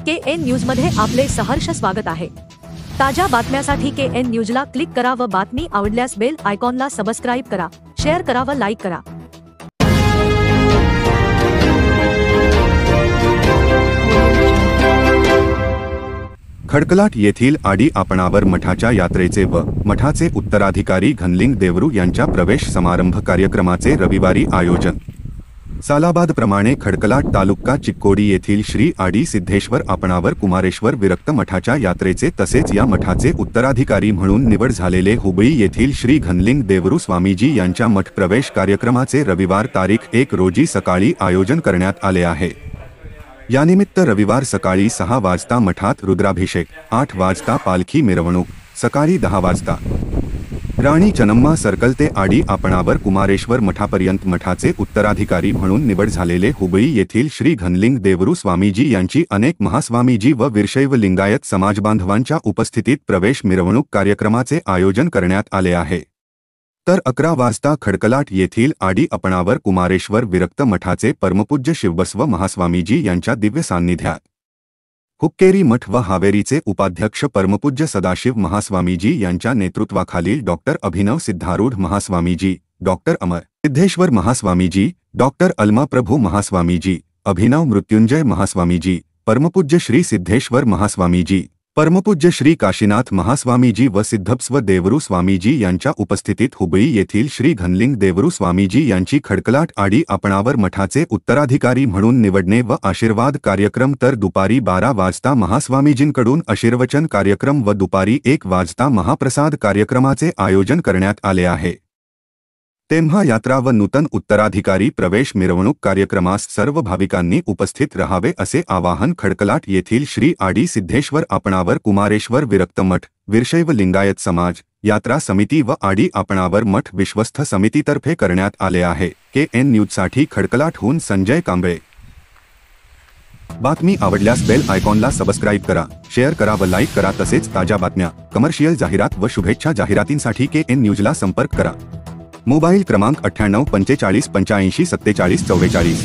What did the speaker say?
KN news मध्ये आपले सहर्ष स्वागत आहे। ताज्या बातम्यांसाठी KN न्यूजला क्लिक करा व बातमी आवडल्यास बेल आयकॉनला सबस्क्राइब करा, शेअर करा व लाईक करा। खडकलाट येथील आडी आपणावर मठाच्या यात्रेचे व मठाचे उत्तराधिकारी घनलिंग देवरू यांच्या प्रवेश समारंभ कार्यक्रमाचे रविवारी आयोजन। सालाबादप्रमाणे खडकलाट तालुका चिक्कोडी येथील श्री आडी सिद्धेश्वर आपणावर कुमारेश्वर विरक्त मठाच्या यात्रेचे तसेच या मठाचे उत्तराधिकारी म्हणून निवड झालेले हुबळी येथील श्री घनलिंग देवरू स्वामीजी यांच्या मठ प्रवेश कार्यक्रमाचे रविवार तारीख 1 रोजी सकाळी आयोजन करण्यात आले आहे। यानिमित्त रविवार सकाळी 6 वाजता मठात रुद्राभिषेक, 8 वाजता पालखी मिरवणूक, सकाळी 10 वाजता राणी चन्नम्मा सर्कल ते आडी आपणावर कुमारेश्वर मठापर्यंत मठाचे उत्तराधिकारी म्हणून निवड झालेले हुबळी येथील श्री घनलिंग देवरू स्वामीजी यांची अनेक महास्वामीजी व वीरशैव लिंगायत समाजबांधवांच्या उपस्थितीत प्रवेश मिरवणूक कार्यक्रमाचे आयोजन करण्यात आले आहे। तर 11 वाजता खडकलाट येथील आडी आपणावर कुमारेश्वर विरक्त मठाचे परमपूज्य शिवबसव महास्वामीजी यांच्या दिव्य सान्निध्यात हुक्केरी मठ व हावेरीचे उपाध्यक्ष परमपूज्य सदाशिव महास्वामीजी यांच्या नेतृत्वाखालील डॉक्टर अभिनव सिद्धारूढ महास्वामीजी, डॉक्टर अमर सिद्धेश्वर महास्वामीजी, डॉक्टर अलमा प्रभू महास्वामीजी, अभिनव मृत्युंजय महास्वामीजी, परमपूज्य श्री सिद्धेश्वर महास्वामीजी, परमपूज्य श्री काशीनाथ महास्वामीजी व सिद्धबस्व देवरू स्वामीजी यांच्या उपस्थितीत हुबळी येथील श्री घनलिंग देवरू स्वामीजी यांची खडकलाट आडी आपणावर मठाचे उत्तराधिकारी म्हणून निवडणे व आशीर्वाद कार्यक्रम, तर दुपारी 12 वाजता महास्वामीजींकडून आशीर्वचन कार्यक्रम व दुपारी 1 वाजता महाप्रसाद कार्यक्रमाचे आयोजन करण्यात आले आहे। तेव्हा यात्रा व नूतन उत्तराधिकारी प्रवेश मिरवणूक कार्यक्रमास सर्व भाविकांनी उपस्थित राहावे असे आवाहन खडकलाट येथील श्री आडी सिद्धेश्वर आपणावर कुमारेश्वर विरक्त मठ, वीरशैव लिंगायत समाज, यात्रा समिती व आडी आपणावर मठ विश्वस्त समितीतर्फे करण्यात आले आहे। KN न्यूजसाठी खडकलाटहून संजय कांबळे। बातमी आवडल्यास बेल आयकॉनला सबस्क्राइब करा, शेअर करा व लाईक करा। तसेच ताज्या बातम्या, कमर्शियल जाहिरात व शुभेच्छा जाहिरातींसाठी KN न्यूजला संपर्क करा। मोबाईल क्रमांक 98 45 85 47 44।